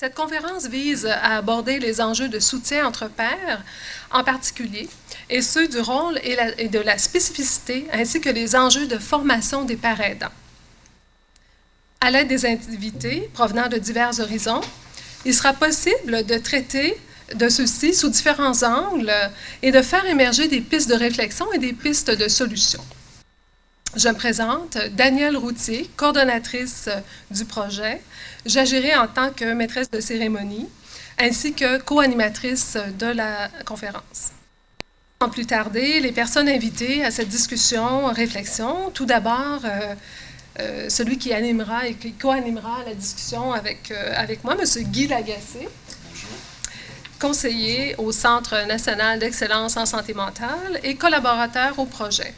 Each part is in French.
Cette conférence vise à aborder les enjeux de soutien entre pairs, en particulier, et ceux du rôle et de la spécificité, ainsi que les enjeux de formation des pairs aidants. À l'aide des invités provenant de divers horizons, il sera possible de traiter de ceux-ci sous différents angles et de faire émerger des pistes de réflexion et des pistes de solutions. Je me présente, Danielle Routier, coordonnatrice du projet. J'agirai en tant que maîtresse de cérémonie, ainsi que co-animatrice de la conférence. Sans plus tarder, les personnes invitées à cette discussion, réflexion, tout d'abord, celui qui animera et qui co-animera la discussion avec moi, M. Guy Lagacé, conseiller au Centre national d'excellence en santé mentale et collaborateur au projet.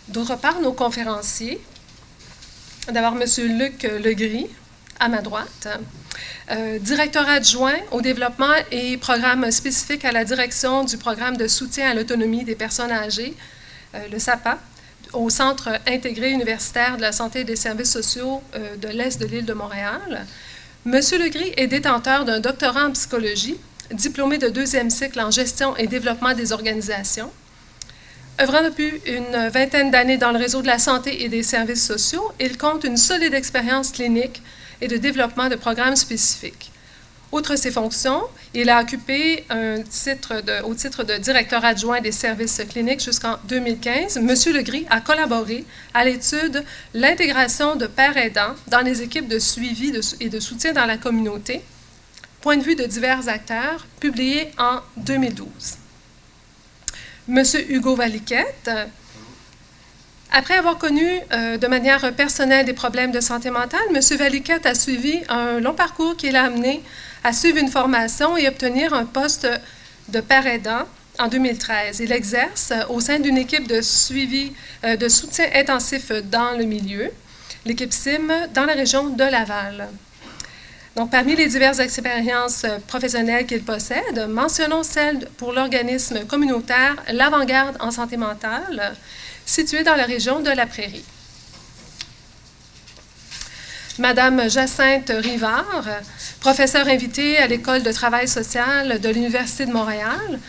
D'autre part, nos conférenciers, d'abord M. Luc Legris, à ma droite, directeur adjoint au développement et programmes spécifiques à la direction du programme de soutien à l'autonomie des personnes âgées, le SAPA, au Centre intégré universitaire de la santé et des services sociaux de l'Est de l'île de Montréal. M. Legris est détenteur d'un doctorat en psychologie, diplômé de 2e cycle en gestion et développement des organisations. Œuvrant depuis une vingtaine d'années dans le réseau de la santé et des services sociaux, il compte une solide expérience clinique et de développement de programmes spécifiques. Outre ses fonctions, il a occupé au titre de directeur adjoint des services cliniques jusqu'en 2015. M. Legris a collaboré à l'étude « L'intégration de pairs aidants dans les équipes de suivi et de soutien dans la communauté », point de vue de divers acteurs, publié en 2012. M. Hugo Valiquette, après avoir connu de manière personnelle des problèmes de santé mentale, M. Valiquette a suivi un long parcours qui l'a amené à suivre une formation et obtenir un poste de père aidant en 2013. Il exerce au sein d'une équipe de suivi, de soutien intensif dans le milieu, l'équipe SIM, dans la région de Laval. Donc, parmi les diverses expériences professionnelles qu'il possède, mentionnons celle pour l'organisme communautaire L'Avant-Garde en santé mentale, situé dans la région de la Prairie. Madame Jacinthe Rivard, professeure invitée à l'École de travail social de l'Université de Montréal.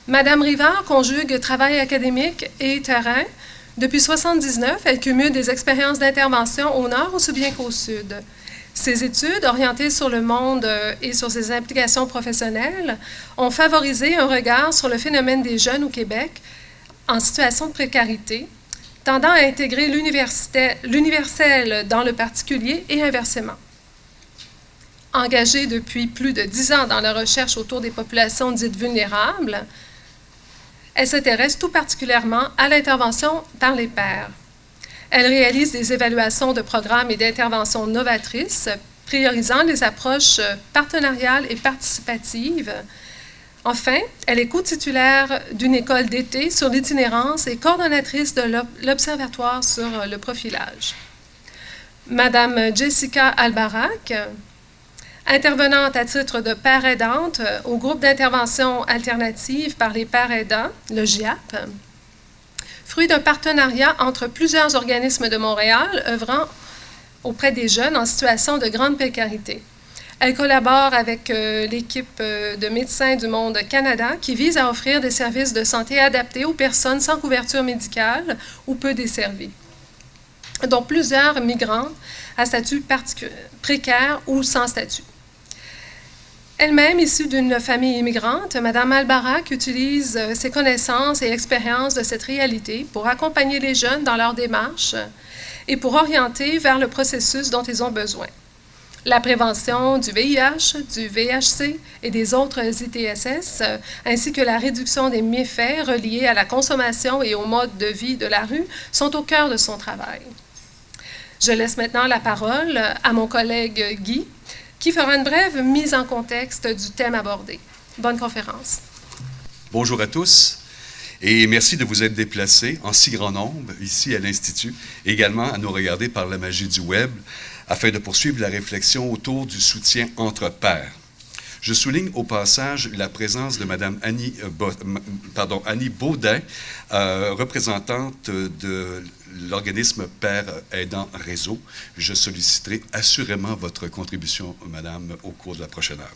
Madame Rivard conjugue travail académique et terrain. Depuis 1979, elle cumule des expériences d'intervention au nord aussi bien qu'au sud. Ses études, orientées sur le monde et sur ses implications professionnelles, ont favorisé un regard sur le phénomène des jeunes au Québec en situation de précarité, tendant à intégrer l'universel dans le particulier et inversement. Engagée depuis plus de 10 ans dans la recherche autour des populations dites vulnérables, elle s'intéresse tout particulièrement à l'intervention par les pairs. Elle réalise des évaluations de programmes et d'interventions novatrices, priorisant les approches partenariales et participatives. Enfin, elle est co-titulaire d'une école d'été sur l'itinérance et coordonnatrice de l'Observatoire sur le profilage. Madame Jessica Albarac, intervenante à titre de père aidante au groupe d'intervention alternative par les pères aidants, le GIAP, fruit d'un partenariat entre plusieurs organismes de Montréal œuvrant auprès des jeunes en situation de grande précarité. Elle collabore avec l'équipe de médecins du Monde Canada qui vise à offrir des services de santé adaptés aux personnes sans couverture médicale ou peu desservies, dont plusieurs migrantes à statut précaire ou sans statut. Elle-même issue d'une famille immigrante, Mme Albarac utilise ses connaissances et expériences de cette réalité pour accompagner les jeunes dans leur démarche et pour orienter vers le processus dont ils ont besoin. La prévention du VIH, du VHC et des autres ITSS, ainsi que la réduction des méfaits reliés à la consommation et au mode de vie de la rue, sont au cœur de son travail. Je laisse maintenant la parole à mon collègue Guy, qui fera une brève mise en contexte du thème abordé. Bonne conférence. Bonjour à tous et merci de vous être déplacés en si grand nombre ici à l'Institut, également à nous regarder par la magie du web, afin de poursuivre la réflexion autour du soutien entre pairs. Je souligne au passage la présence de Mme Annie Baudin, représentante de l'organisme Père Aidant Réseau. Je solliciterai assurément votre contribution, Madame, au cours de la prochaine heure.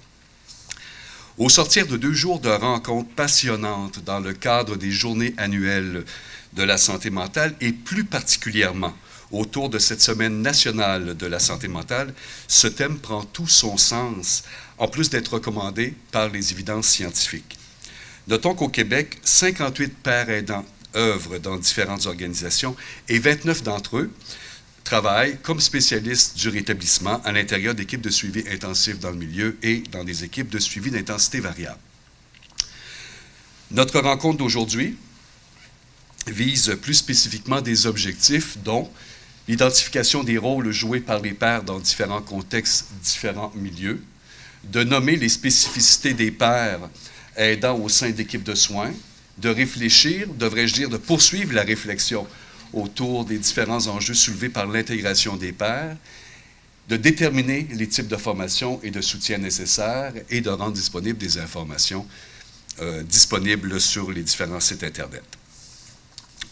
Au sortir de 2 jours de rencontres passionnantes dans le cadre des journées annuelles de la santé mentale et plus particulièrement autour de cette semaine nationale de la santé mentale, ce thème prend tout son sens, en plus d'être recommandé par les évidences scientifiques. Notons qu'au Québec, 58 pères aidants œuvrent dans différentes organisations et 29 d'entre eux travaillent comme spécialistes du rétablissement à l'intérieur d'équipes de suivi intensif dans le milieu et dans des équipes de suivi d'intensité variable. Notre rencontre d'aujourd'hui vise plus spécifiquement des objectifs dont l'identification des rôles joués par les pairs dans différents contextes, différents milieux, de nommer les spécificités des pairs aidant au sein d'équipes de soins, de réfléchir, devrais-je dire, de poursuivre la réflexion autour des différents enjeux soulevés par l'intégration des pairs, de déterminer les types de formation et de soutien nécessaires et de rendre disponibles des informations disponibles sur les différents sites Internet.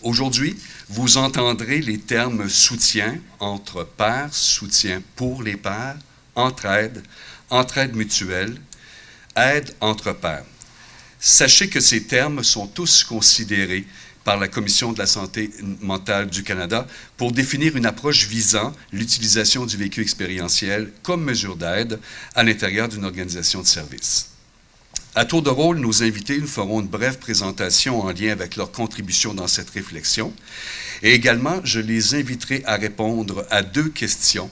Aujourd'hui, vous entendrez les termes soutien entre pairs, soutien pour les pairs, entraide mutuelle, aide entre pairs. Sachez que ces termes sont tous considérés par la Commission de la santé mentale du Canada pour définir une approche visant l'utilisation du vécu expérientiel comme mesure d'aide à l'intérieur d'une organisation de service. À tour de rôle, nos invités nous feront une brève présentation en lien avec leur contribution dans cette réflexion. Et également, je les inviterai à répondre à 2 questions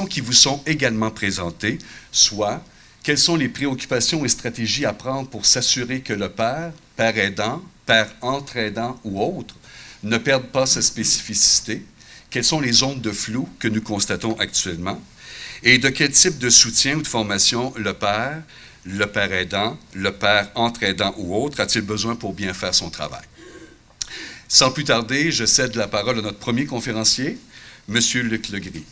qui vous sont également présentées, soit quelles sont les préoccupations et stratégies à prendre pour s'assurer que le père aidant, père entre-aidant ou autre, ne perde pas sa spécificité, quelles sont les zones de flou que nous constatons actuellement, et de quel type de soutien ou de formation le père aidant, le père entre-aidant ou autre a-t-il besoin pour bien faire son travail. Sans plus tarder, je cède la parole à notre premier conférencier, M. Luc Legris.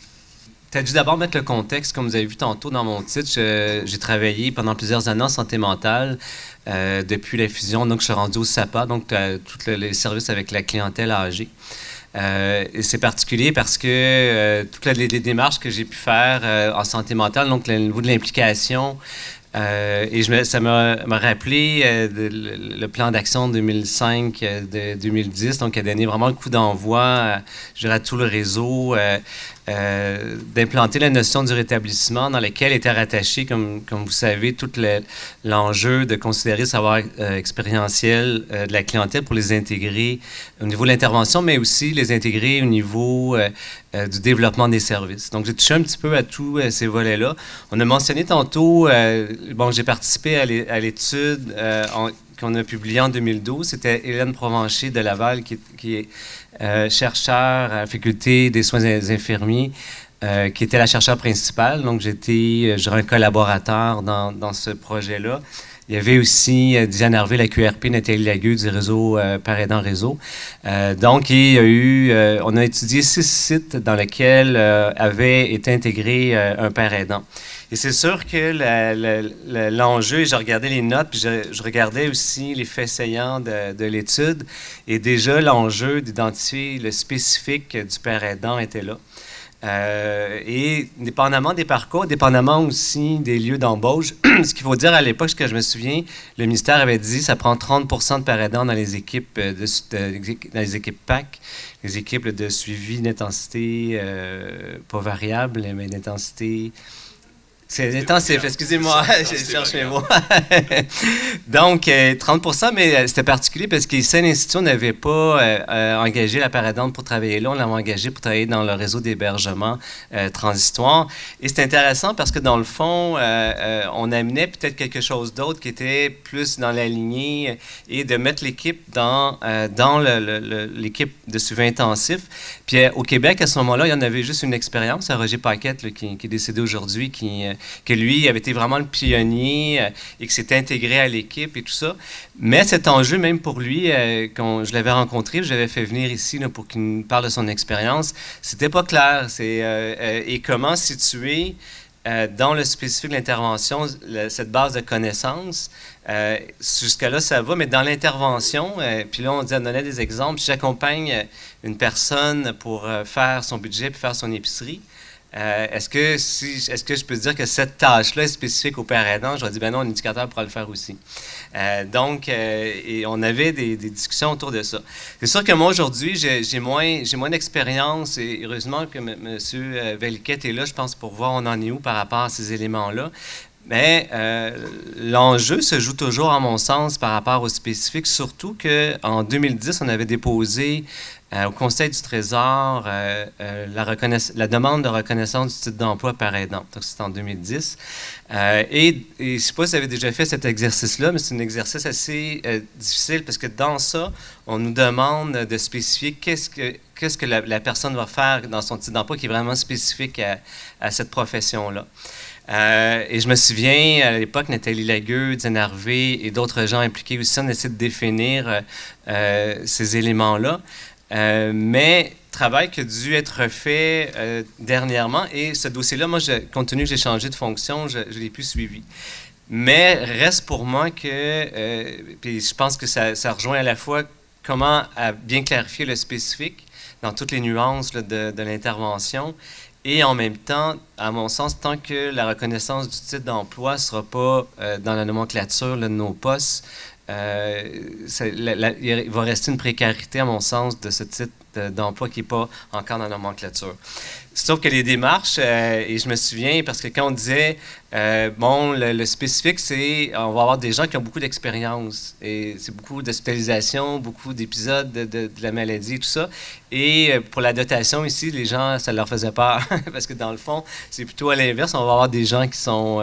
Peut-être juste d'abord mettre le contexte. Comme vous avez vu tantôt dans mon titre, j'ai travaillé pendant plusieurs années en santé mentale depuis la fusion. Donc, je suis rendu au SAPA, donc tous les services avec la clientèle âgée. Et c'est particulier parce que toutes les démarches que j'ai pu faire en santé mentale, donc le niveau de l'implication, et ça m'a rappelé le plan d'action 2005-2010, donc qui a donné vraiment le coup d'envoi, je dirais, à tout le réseau, d'implanter la notion du rétablissement dans laquelle était rattaché, comme vous savez, tout l'enjeu de considérer le savoir expérientiel de la clientèle pour les intégrer au niveau de l'intervention, mais aussi les intégrer au niveau du développement des services. Donc, j'ai touché un petit peu à tous ces volets-là. On a mentionné tantôt, j'ai participé à l'étude qu'on a publiée en 2012. C'était Hélène Provencher de Laval, qui est chercheur à la Faculté des soins des infirmiers, qui était la chercheure principale. Donc, j'étais un collaborateur dans ce projet-là. Il y avait aussi Diane Harvey, la QRP, Nathalie Lagueux du réseau Père Aidant Réseau. Donc, il y a eu, on a étudié 6 sites dans lesquels avait été intégré un père aidant. Et c'est sûr que l'enjeu, je regardais les notes, puis je regardais aussi les faits saillants de l'étude, et déjà l'enjeu d'identifier le spécifique du père aidant était là. Et dépendamment des parcours, dépendamment aussi des lieux d'embauche, ce qu'il faut dire à l'époque, ce que je me souviens, le ministère avait dit ça prend 30% de pères aidants dans les équipes dans les équipes PAC, les équipes de suivi d'intensité pas variable, mais d'intensité. C'est intensif, excusez-moi, je cherche mes mots. Donc, 30%, mais c'était particulier parce qu'ici, à l'Institut, on n'avait pas engagé la père aidante pour travailler là, on l'avait engagé pour travailler dans le réseau d'hébergement transitoire. Et c'est intéressant parce que, dans le fond, on amenait peut-être quelque chose d'autre qui était plus dans la lignée et de mettre l'équipe dans l'équipe de suivi intensif. Puis, au Québec, à ce moment-là, il y en avait juste une expérience, Roger Paquette, là, qui est décédé aujourd'hui, que lui avait été vraiment le pionnier et que s'était intégré à l'équipe et tout ça. Mais cet enjeu, même pour lui, quand je l'avais rencontré, je l'avais fait venir ici là, pour qu'il nous parle de son expérience, c'était pas clair. Et comment situer dans le spécifique de l'intervention, cette base de connaissances, jusque-là, ça va, mais dans l'intervention, puis là, on donnait des exemples. Si j'accompagne une personne pour faire son budget puis faire son épicerie, est-ce que je peux dire que cette tâche-là est spécifique au père aidant? Je vais dire, ben non, un éducateur pourra le faire aussi. Et on avait des discussions autour de ça. C'est sûr que moi, aujourd'hui, j'ai moins d'expérience, et heureusement que M. Veliquette est là, je pense, pour voir on en est où par rapport à ces éléments-là. Mais l'enjeu se joue toujours, à mon sens, par rapport au spécifique, surtout qu'en 2010, on avait déposé au Conseil du Trésor la demande de reconnaissance du titre d'emploi par aidant. Donc, c'était en 2010. Et je ne sais pas si vous avez déjà fait cet exercice-là, mais c'est un exercice assez difficile parce que dans ça, on nous demande de spécifier qu'est-ce que la personne va faire dans son titre d'emploi qui est vraiment spécifique à cette profession-là. Et je me souviens, à l'époque, Nathalie Lagueux, Diane Harvey et d'autres gens impliqués aussi, on essaie de définir ces éléments-là. Mais travail qui a dû être fait dernièrement. Et ce dossier-là, moi, compte tenu que j'ai changé de fonction, je ne l'ai plus suivi. Mais reste pour moi que, puis je pense que ça rejoint à la fois comment bien clarifier le spécifique dans toutes les nuances là, de l'intervention. Et en même temps, à mon sens, tant que la reconnaissance du titre d'emploi ne sera pas dans la nomenclature là, de nos postes, il va rester une précarité, à mon sens, de ce titre d'emploi qui n'est pas encore dans la nomenclature. Sauf que les démarches, et je me souviens, parce que quand on disait, le spécifique, c'est, on va avoir des gens qui ont beaucoup d'expérience, et c'est beaucoup d'hospitalisation, beaucoup d'épisodes de la maladie et tout ça. Et pour la dotation ici, les gens, ça leur faisait peur, parce que dans le fond, c'est plutôt à l'inverse, on va avoir des gens qui sont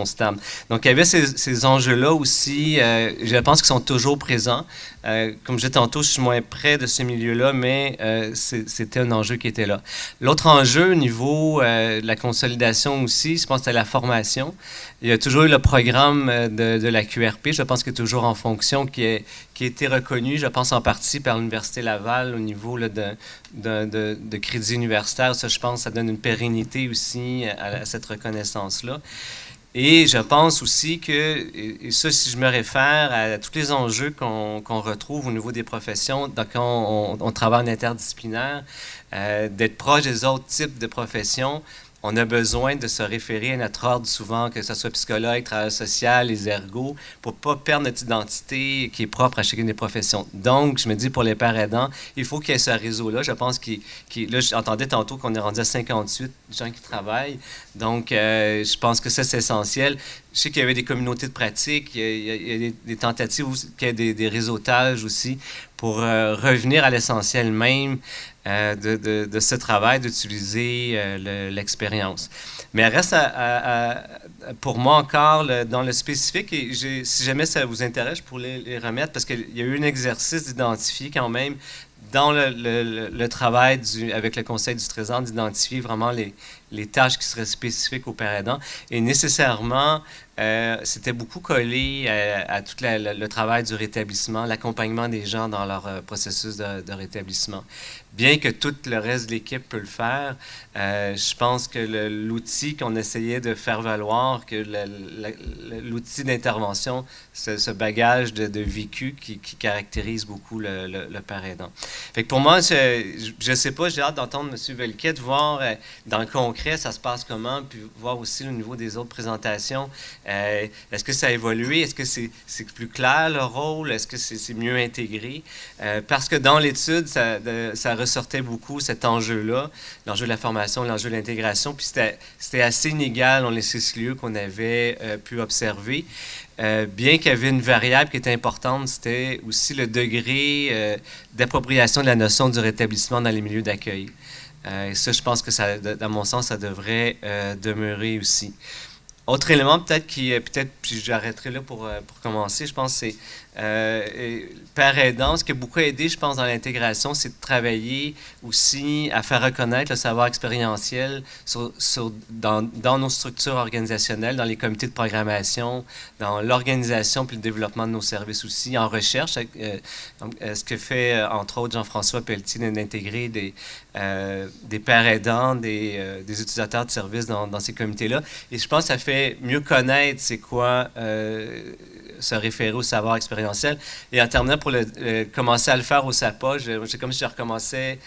stables. Donc, il y avait ces enjeux-là aussi, je pense qu'ils sont toujours présents. Comme je disais tantôt, je suis moins près de ce milieu-là, mais c'était un enjeu qui était là. L'autre enjeu, au niveau de la consolidation aussi, je pense que c'est la formation. Il y a toujours eu le programme de la QRP, je pense qu'il est toujours en fonction, qui a été reconnu, je pense en partie par l'Université Laval au niveau là, de crédit universitaire. Ça, je pense, ça donne une pérennité aussi à cette reconnaissance-là. Et je pense aussi que, et ça, si je me réfère à tous les enjeux qu'on retrouve au niveau des professions, quand on travaille en interdisciplinaire, d'être proche des autres types de professions, on a besoin de se référer à notre ordre souvent, que ce soit psychologue, travailleur social, les ergots, pour ne pas perdre notre identité qui est propre à chacune des professions. Donc, je me dis, pour les pères aidants, il faut qu'il y ait ce réseau-là. Je pense là, j'entendais tantôt qu'on est rendu à 58 gens qui travaillent. Donc, je pense que ça, c'est essentiel. Je sais qu'il y avait des communautés de pratique, il y a des tentatives, qu'il y a des réseautages aussi, pour revenir à l'essentiel même de ce travail, d'utiliser l'expérience. Mais elle reste pour moi encore dans le spécifique, et si jamais ça vous intéresse, je pourrais les remettre, parce qu'il y a eu un exercice d'identifier quand même dans le travail avec le Conseil du Trésor, d'identifier vraiment les tâches qui seraient spécifiques aux pères aidants. Et nécessairement, c'était beaucoup collé à tout le travail du rétablissement, l'accompagnement des gens dans leur processus de rétablissement. Bien que tout le reste de l'équipe peut le faire, je pense que l'outil qu'on essayait de faire valoir, que l'outil d'intervention, ce bagage de vécu qui caractérise beaucoup le père aidant. Fait que pour moi, je ne sais pas, j'ai hâte d'entendre M. Veliquette, voir dans le concret, ça se passe comment, puis voir aussi au niveau des autres présentations, est-ce que ça a évolué, est-ce que c'est plus clair le rôle, est-ce que c'est mieux intégré? Parce que dans l'étude, ça ressortait beaucoup cet enjeu-là, l'enjeu de la formation, l'enjeu de l'intégration, puis c'était assez inégal dans les 6 lieux qu'on avait pu observer. Bien qu'il y avait une variable qui était importante, c'était aussi le degré d'appropriation de la notion du rétablissement dans les milieux d'accueil. Et ça, je pense que, à mon sens, ça devrait demeurer aussi. Autre élément, peut-être, puis j'arrêterai là pour commencer, je pense, c'est Père aidant, ce qui a beaucoup aidé, je pense, dans l'intégration, c'est de travailler aussi à faire reconnaître le savoir expérientiel dans nos structures organisationnelles, dans les comités de programmation, dans l'organisation puis le développement de nos services aussi, en recherche. Ce que fait, entre autres, Jean-François Pelletier, d'intégrer des pères aidants, des utilisateurs de services dans ces comités-là. Et je pense que ça fait mieux connaître c'est quoi se référer au savoir expérientiel. Et en terminant, pour commencer à le faire au SAPA, c'est comme si je recommençais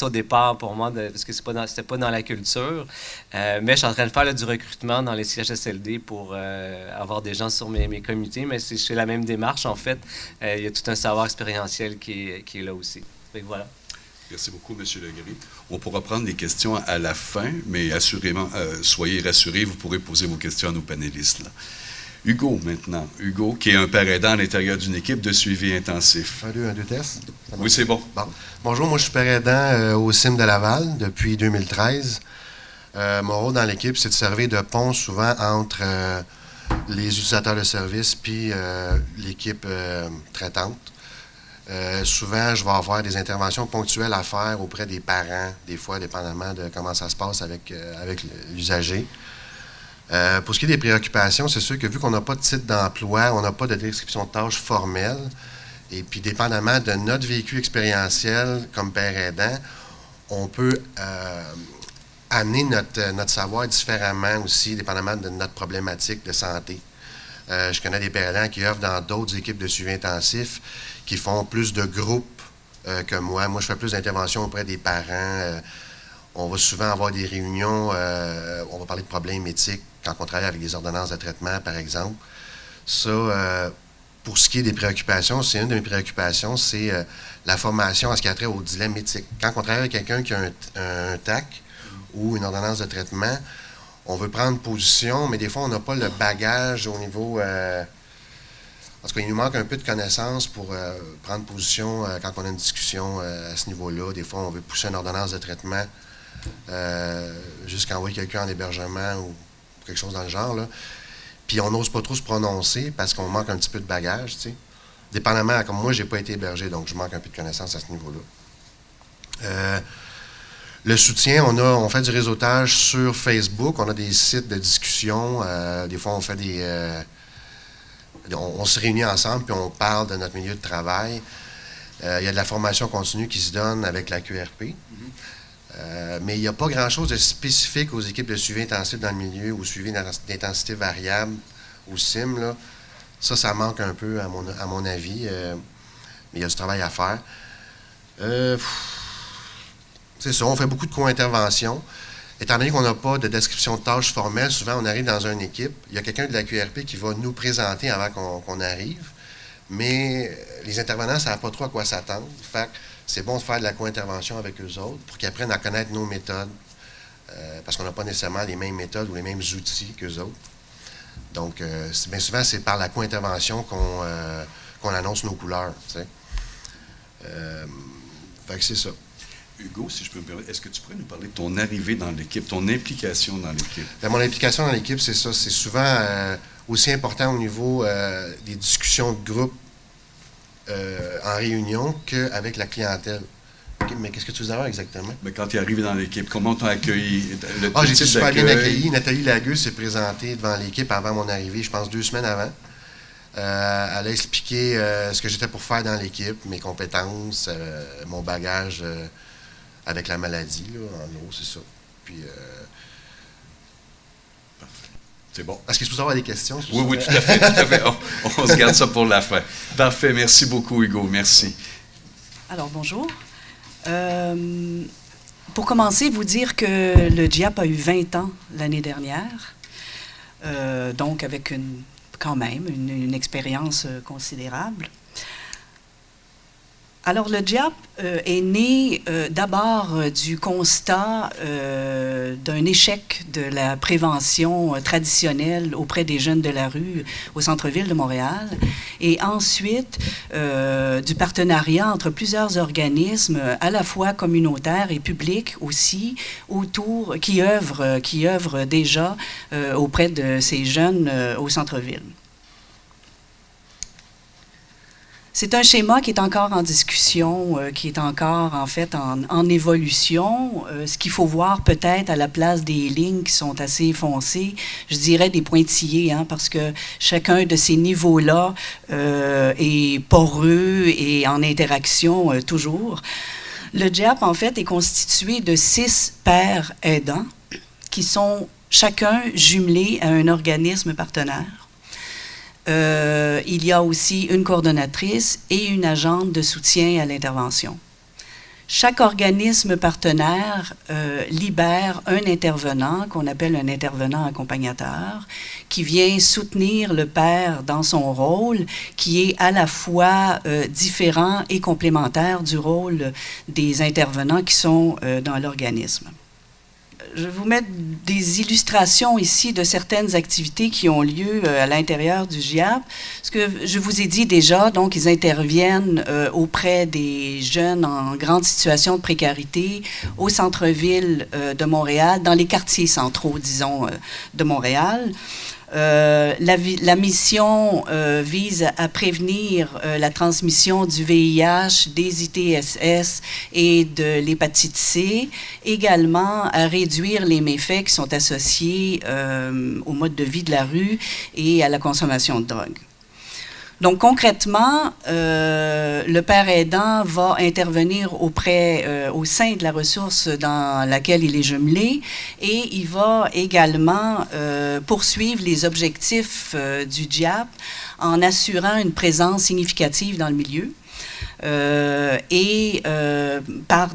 au départ pour moi, parce que c'était pas dans la culture. Mais je suis en train de faire du recrutement dans les CHSLD pour avoir des gens sur mes comités. Mais je fais la même démarche, en fait. Il y a tout un savoir expérientiel qui est là aussi. Donc, voilà. Merci beaucoup, M. Legris. On pourra prendre des questions à la fin, mais assurément, soyez rassurés, vous pourrez poser vos questions à nos panélistes, là. Hugo, maintenant. Hugo, qui est un père aidant à l'intérieur d'une équipe de suivi intensif. 1, 2, test. Oui, c'est bon. Bonjour, moi je suis père aidant au CIM de Laval depuis 2013. Mon rôle dans l'équipe, c'est de servir de pont souvent entre les utilisateurs de services puis l'équipe traitante. Souvent, je vais avoir des interventions ponctuelles à faire auprès des parents, des fois, dépendamment de comment ça se passe avec l'usager. Pour ce qui est des préoccupations, c'est sûr que vu qu'on n'a pas de titre d'emploi, on n'a pas de description de tâches formelle, et puis dépendamment de notre vécu expérientiel comme père aidant, on peut amener notre savoir différemment aussi, dépendamment de notre problématique de santé. Je connais des pères aidants qui œuvrent dans d'autres équipes de suivi intensif, qui font plus de groupes que moi. Moi, je fais plus d'interventions auprès des parents. On va souvent avoir des réunions, on va parler de problèmes éthiques quand on travaille avec des ordonnances de traitement, par exemple. Ça, pour ce qui est des préoccupations, c'est une de mes préoccupations, c'est la formation en ce qui a trait au dilemme éthique. Quand on travaille avec quelqu'un qui a un TAC ou une ordonnance de traitement, on veut prendre position, mais des fois, on n'a pas le bagage au niveau... parce qu'il nous manque un peu de connaissances pour prendre position quand on a une discussion à ce niveau-là. Des fois, on veut pousser une ordonnance de traitement jusqu'à envoyer quelqu'un en hébergement ou quelque chose dans le genre, là. Puis on n'ose pas trop se prononcer parce qu'on manque un petit peu de bagage, tu sais. Dépendamment, comme moi, j'ai pas été hébergé, donc je manque un peu de connaissances à ce niveau-là. Le soutien, on fait du réseautage sur Facebook, on a des sites de discussion, des fois on fait on se réunit ensemble puis on parle de notre milieu de travail. Il y a de la formation continue qui se donne avec la QRP. Mais il n'y a pas grand-chose de spécifique aux équipes de suivi intensif dans le milieu ou suivi d'intensité variable au CIM, là. Ça manque un peu à mon avis. Mais il y a du travail à faire. C'est ça, on fait beaucoup de co-interventions. Étant donné qu'on n'a pas de description de tâches formelle, souvent on arrive dans une équipe, il y a quelqu'un de la QRP qui va nous présenter avant qu'on arrive, mais les intervenants ne savent pas trop à quoi s'attendre. Fait que c'est bon de faire de la co-intervention avec eux autres pour qu'ils apprennent à connaître nos méthodes, parce qu'on n'a pas nécessairement les mêmes méthodes ou les mêmes outils qu'eux autres. Donc, bien souvent, c'est par la co-intervention qu'on annonce nos couleurs. Fait que c'est ça. Hugo, si je peux me permettre, est-ce que tu pourrais nous parler de ton arrivée dans l'équipe, ton implication dans l'équipe? Bien, mon implication dans l'équipe, c'est ça. C'est souvent aussi important au niveau des discussions de groupe en réunion qu'avec la clientèle. Okay, mais qu'est-ce que tu veux savoir exactement? Mais quand tu es arrivé dans l'équipe, comment t'as accueilli? J'ai été super bien accueilli. Nathalie Lagueux s'est présentée devant l'équipe avant mon arrivée, je pense 2 semaines avant. Elle a expliqué ce que j'étais pour faire dans l'équipe, mes compétences, mon bagage avec la maladie, là, en gros, c'est ça. Puis, parfait. C'est bon. Est-ce que je peux avoir des questions? Oui, tout à fait, tout à fait. On se garde ça pour la fin. Parfait, merci beaucoup, Hugo, merci. Alors, bonjour. Pour commencer, vous dire que le GIAP a eu 20 ans l'année dernière, donc avec quand même une expérience considérable. Alors, le GIAP est né d'abord du constat d'un échec de la prévention traditionnelle auprès des jeunes de la rue au centre-ville de Montréal, et ensuite du partenariat entre plusieurs organismes, à la fois communautaires et publics aussi, qui œuvrent déjà auprès de ces jeunes au centre-ville. C'est un schéma qui est encore en discussion, qui est encore en fait en évolution. Ce qu'il faut voir peut-être à la place des lignes qui sont assez foncées, je dirais des pointillés, hein, parce que chacun de ces niveaux-là est poreux et en interaction toujours. Le GIAP, en fait, est constitué de 6 pairs aidants qui sont chacun jumelés à un organisme partenaire. Il y a aussi une coordonnatrice et une agente de soutien à l'intervention. Chaque organisme partenaire libère un intervenant qu'on appelle un intervenant accompagnateur qui vient soutenir le pair dans son rôle qui est à la fois différent et complémentaire du rôle des intervenants qui sont dans l'organisme. Je vais vous mettre des illustrations ici de certaines activités qui ont lieu à l'intérieur du GIAP. Ce que je vous ai dit déjà, donc ils interviennent auprès des jeunes en grande situation de précarité au centre-ville de Montréal, dans les quartiers centraux, disons, de Montréal. La mission vise à prévenir la transmission du VIH, des ITSS et de l'hépatite C, également à réduire les méfaits qui sont associés au mode de vie de la rue et à la consommation de drogue. Donc, concrètement, le père aidant va intervenir au sein de la ressource dans laquelle il est jumelé et il va également poursuivre les objectifs du GIAP en assurant une présence significative dans le milieu. Par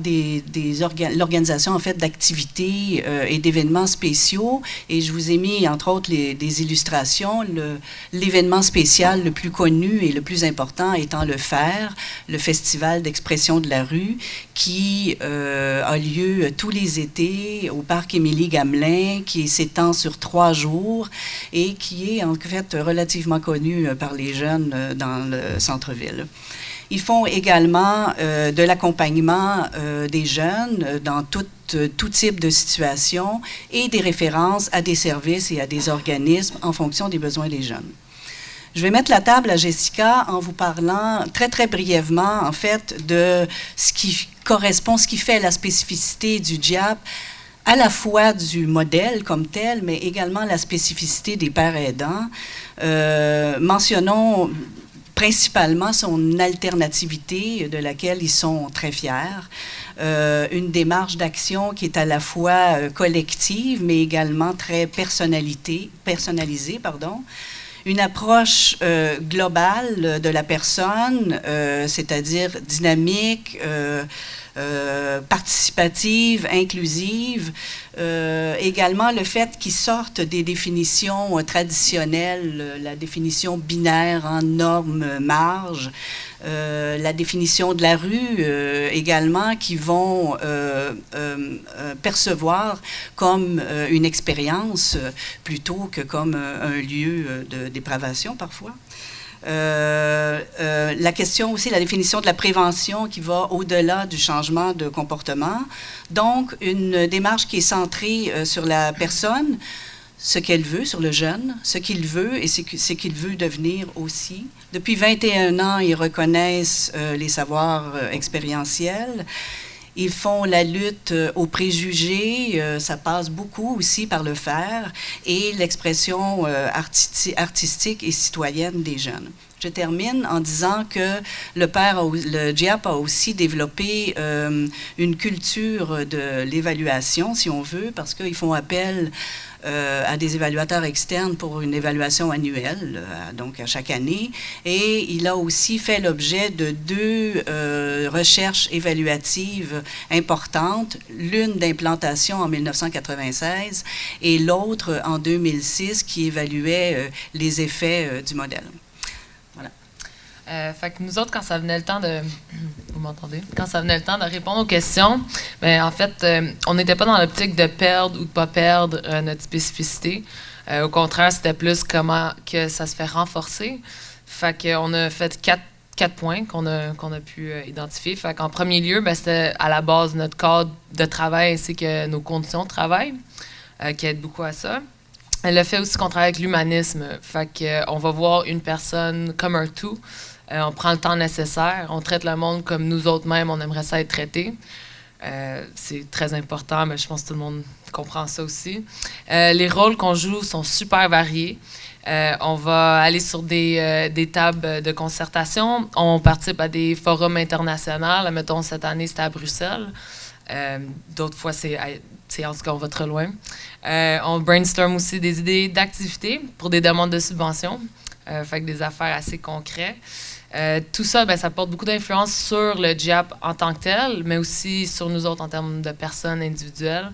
l'organisation en fait d'activités et d'événements spéciaux. Et je vous ai mis entre autres des illustrations. L'événement spécial le plus connu et le plus important étant le FAIR, le Festival d'expression de la rue, qui a lieu tous les étés au parc Émilie-Gamelin, qui s'étend sur 3 jours et qui est en fait relativement connu par les jeunes dans le centre-ville. Ils font également de l'accompagnement des jeunes dans tout type de situation et des références à des services et à des organismes en fonction des besoins des jeunes. Je vais mettre la table à Jessica en vous parlant très, très brièvement, en fait, de ce qui correspond, ce qui fait la spécificité du GIAP, à la fois du modèle comme tel, mais également la spécificité des pères aidants. Mentionnons principalement son alternativité, de laquelle ils sont très fiers. Une démarche d'action qui est à la fois collective, mais également très personnalisée. Une approche globale de la personne, c'est-à-dire dynamique, participative, inclusive. Également le fait qu'ils sortent des définitions traditionnelles, la définition binaire en normes, marge, la définition de la rue également, qui vont percevoir comme une expérience plutôt que comme un lieu de dépravation parfois. La question aussi, la définition de la prévention qui va au-delà du changement de comportement. Donc, une démarche qui est centrée sur la personne, ce qu'elle veut, sur le jeune, ce qu'il veut et ce qu'il veut devenir aussi. Depuis 21 ans, ils reconnaissent les savoirs expérientiels. Ils font la lutte aux préjugés, ça passe beaucoup aussi par le faire, et l'expression artistique et citoyenne des jeunes. Je termine en disant que le GIAP a aussi développé une culture de l'évaluation, si on veut, parce qu'ils font appel à des évaluateurs externes pour une évaluation annuelle, donc à chaque année. Et il a aussi fait l'objet de 2 recherches évaluatives importantes, l'une d'implantation en 1996 et l'autre en 2006 qui évaluait les effets du modèle. Fait que nous autres, quand ça venait le temps de... Vous m'entendez? Quand ça venait le temps de répondre aux questions, bien, en fait, on n'était pas dans l'optique de perdre ou de ne pas perdre notre spécificité. Au contraire, c'était plus comment que ça se fait renforcer. Fait qu'on a fait 4 points qu'on a pu identifier. Fait qu'en premier lieu, bien, c'était à la base notre cadre de travail ainsi que nos conditions de travail qui aident beaucoup à ça. Le fait aussi qu'on travaille avec l'humanisme. Fait qu'on va voir une personne comme un tout. On prend le temps nécessaire. On traite le monde comme nous autres mêmes, on aimerait ça être traité. C'est très important, mais je pense que tout le monde comprend ça aussi. Les rôles qu'on joue sont super variés. On va aller sur des tables de concertation. On participe à des forums internationaux. Mettons, cette année, c'était à Bruxelles. D'autres fois, c'est en tout cas, on va très loin. On brainstorm aussi des idées d'activités pour des demandes de subventions. Fait que des affaires assez concrètes. Tout ça, ça porte beaucoup d'influence sur le GIAP en tant que tel, mais aussi sur nous autres en termes de personnes individuelles,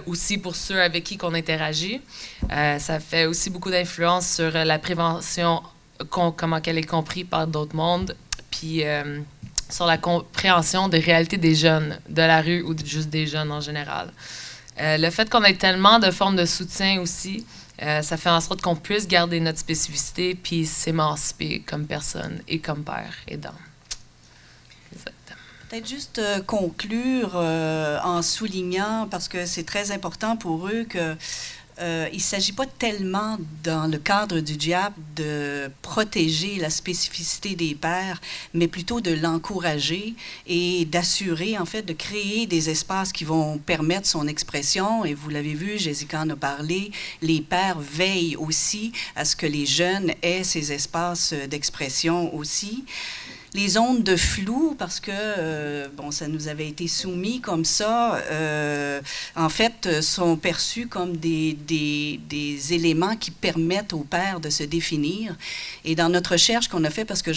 aussi pour ceux avec qui on interagit. Ça fait aussi beaucoup d'influence sur la prévention, comment qu'elle est comprise par d'autres mondes, puis sur la compréhension des réalités des jeunes de la rue ou juste des jeunes en général. Le fait qu'on ait tellement de formes de soutien aussi, ça fait en sorte qu'on puisse garder notre spécificité puis s'émanciper comme personne et comme père aidant. Peut-être juste conclure en soulignant, parce que c'est très important pour eux, que il ne s'agit pas tellement, dans le cadre du GIAP, de protéger la spécificité des pères, mais plutôt de l'encourager et d'assurer, en fait, de créer des espaces qui vont permettre son expression. Et vous l'avez vu, Jessica en a parlé, les pères veillent aussi à ce que les jeunes aient ces espaces d'expression aussi. Les zones de flou, parce que, ça nous avait été soumis comme ça, en fait, sont perçus comme des éléments qui permettent aux pères de se définir. Et dans notre recherche qu'on a fait, parce que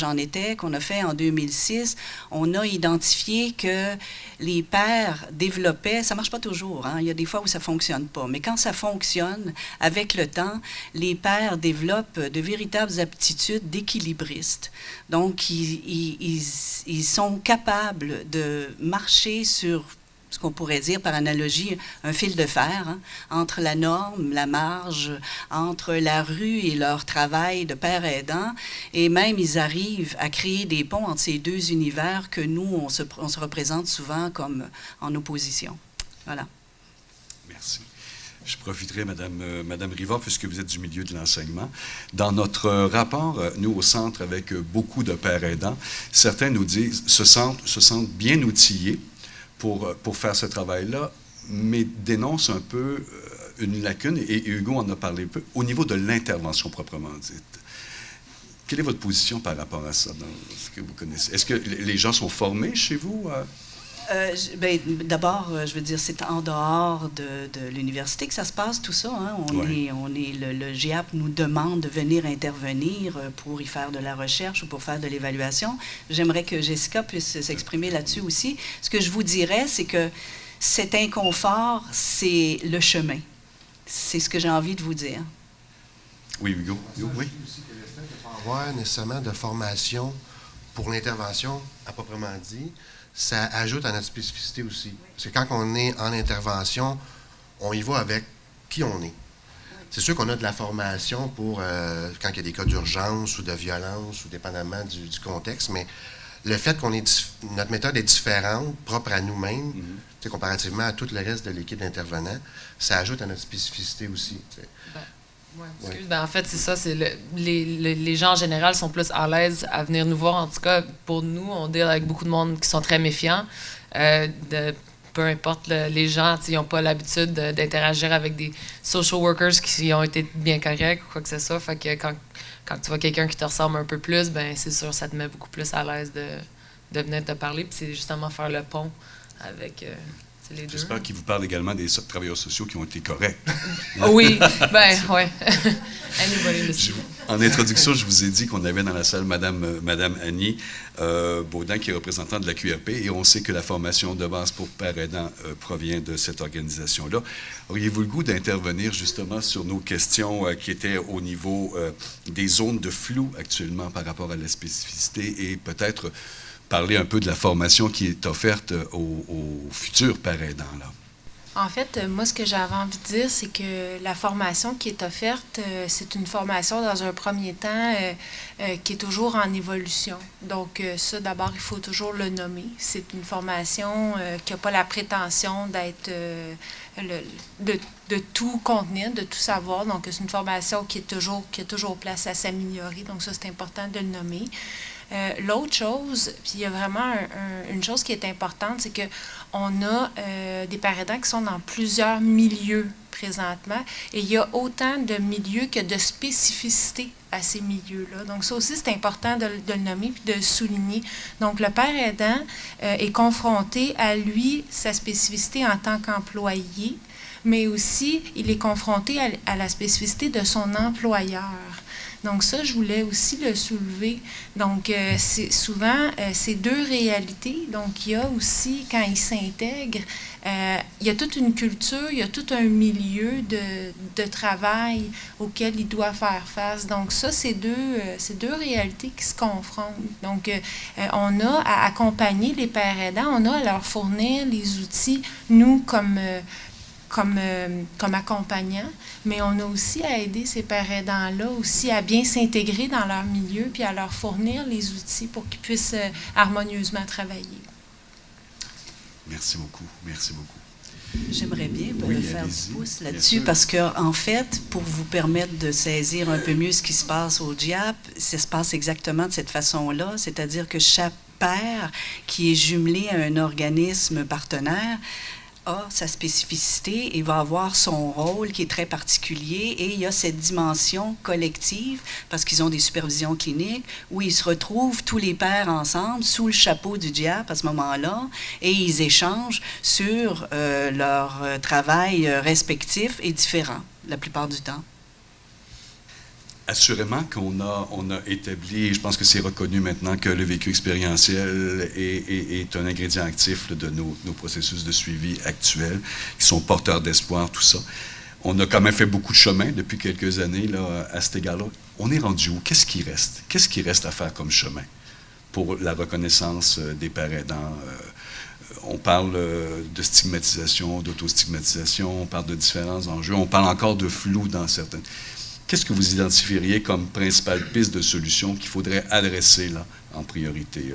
qu'on a fait en 2006, on a identifié que les pères développaient, ça ne marche pas toujours, hein, il y a des fois où ça ne fonctionne pas, mais quand ça fonctionne, avec le temps, les pères développent de véritables aptitudes d'équilibristes. Donc, ils sont capables de marcher sur ce qu'on pourrait dire par analogie un fil de fer, hein, entre la norme, la marge, entre la rue et leur travail de père aidant, et même ils arrivent à créer des ponts entre ces deux univers que nous, on se représente souvent comme en opposition. Voilà. Merci. Je profiterai, Madame Rivard, puisque vous êtes du milieu de l'enseignement. Dans notre rapport, nous, au centre, avec beaucoup de pères aidants, certains nous disent se sentent bien outillés pour faire ce travail-là, mais dénoncent un peu une lacune, et Hugo en a parlé un peu, au niveau de l'intervention proprement dite. Quelle est votre position par rapport à ça, dans ce que vous connaissez? Est-ce que les gens sont formés chez vous? D'abord, je veux dire, c'est en dehors de l'université que ça se passe, tout ça. Hein. Le GIAP nous demande de venir intervenir pour y faire de la recherche ou pour faire de l'évaluation. J'aimerais que Jessica puisse s'exprimer là-dessus aussi. Ce que je vous dirais, c'est que cet inconfort, c'est le chemin. C'est ce que j'ai envie de vous dire. Oui, Hugo. Oui. Aussi que le fait de ne pas avoir nécessairement de formation pour l'intervention, à proprement dit, ça ajoute à notre spécificité aussi. Parce que quand on est en intervention, on y va avec qui on est. C'est sûr qu'on a de la formation pour quand il y a des cas d'urgence ou de violence, ou dépendamment du contexte, mais le fait qu'on est notre méthode est différente, propre à nous-mêmes, comparativement à tout le reste de l'équipe d'intervenants, ça ajoute à notre spécificité aussi. En fait, c'est ça. Les gens en général sont plus à l'aise à venir nous voir. En tout cas, pour nous, on deal avec beaucoup de monde qui sont très méfiants. Peu importe les gens, ils n'ont pas l'habitude d'interagir avec des social workers qui ont été bien corrects ou quoi que ce soit. Fait que quand tu vois quelqu'un qui te ressemble un peu plus, c'est sûr, ça te met beaucoup plus à l'aise de venir te parler. Puis c'est justement faire le pont avec... les deux. J'espère qu'il vous parle également des travailleurs sociaux qui ont été corrects. Oui, ouais. En introduction, je vous ai dit qu'on avait dans la salle Madame Annie Baudin, qui est représentante de la QRP, et on sait que la formation de base pour pères aidants provient de cette organisation-là. Auriez-vous le goût d'intervenir justement sur nos questions qui étaient au niveau des zones de flou actuellement par rapport à la spécificité et peut-être parler un peu de la formation qui est offerte aux futurs pères aidants, là? En fait, moi, ce que j'avais envie de dire, c'est que la formation qui est offerte, c'est une formation, dans un premier temps, qui est toujours en évolution. Donc, ça, d'abord, il faut toujours le nommer. C'est une formation qui n'a pas la prétention d'être... de tout contenir, de tout savoir. Donc, c'est une formation qui a toujours place à s'améliorer. Donc, ça, c'est important de le nommer. L'autre chose, puis il y a vraiment une chose qui est importante, c'est qu'on a des pères aidants qui sont dans plusieurs milieux présentement, et il y a autant de milieux que de spécificités à ces milieux-là. Donc, ça aussi, c'est important de le nommer puis de le souligner. Donc, le père aidant est confronté à lui, sa spécificité en tant qu'employé, mais aussi, il est confronté à la spécificité de son employeur. Donc ça, je voulais aussi le soulever. Donc, c'est souvent, ces deux réalités. Donc, il y a aussi, quand il s'intègre, il y a toute une culture, il y a tout un milieu de travail auquel il doit faire face. Donc, ça, c'est deux réalités qui se confrontent. Donc, on a à accompagner les pères aidants, on a à leur fournir les outils, nous, comme accompagnants, mais on a aussi à aider ces pères aidants-là aussi à bien s'intégrer dans leur milieu puis à leur fournir les outils pour qu'ils puissent harmonieusement travailler. Merci beaucoup. Merci beaucoup. J'aimerais bien Oui, faire allez-y. du pouce Bien là-dessus sûr. parce que, en fait, pour vous permettre de saisir un peu mieux ce qui se passe au GIAP, ça se passe exactement de cette façon-là, c'est-à-dire que chaque père qui est jumelé à un organisme partenaire a sa spécificité et va avoir son rôle qui est très particulier, et il y a cette dimension collective parce qu'ils ont des supervisions cliniques où ils se retrouvent tous les pairs ensemble sous le chapeau du GIAP à ce moment-là, et ils échangent sur leur travail respectif et différent la plupart du temps. Assurément qu'on a établi, je pense que c'est reconnu maintenant, que le vécu expérientiel est un ingrédient actif là, de nos processus de suivi actuels, qui sont porteurs d'espoir, tout ça. On a quand même fait beaucoup de chemin depuis quelques années là, à cet égard-là. On est rendu où? Qu'est-ce qui reste? Qu'est-ce qui reste à faire comme chemin pour la reconnaissance des pères aidants? On parle de stigmatisation, d'autostigmatisation, on parle de différents enjeux, on parle encore de flou dans certaines... Qu'est-ce que vous identifieriez comme principale piste de solution qu'il faudrait adresser là, en priorité?